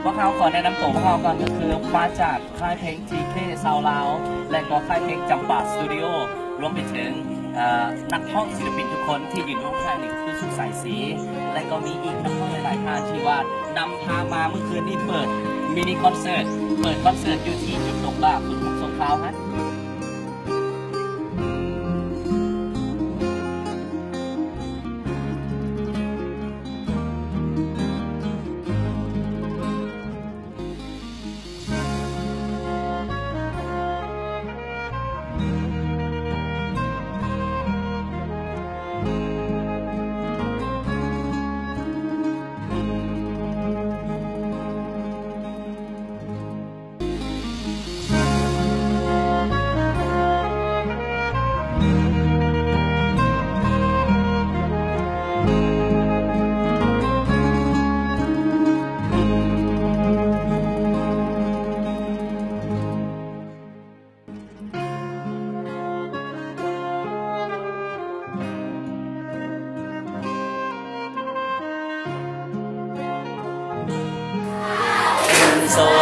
พวกเขาขอแนะนำตัวพวกเขาก่อนก็คือมาจากค่ายเพลง TK Sound Loud และก็ค่ายเพลงจำปาสตูดิโอรวมไปถึงนักร้องศิลปินทุกคนที่อยู่ในวงค่ายนี้คือสุขสายสีและก็มีอีกนักร้องหลายๆท่านที่ว่านำพามาเมื่อคืนนี้เปิดมินิคอนเสิร์ตอยู่ที่จุดตกปลาคุณมุกสงขลาฮะ So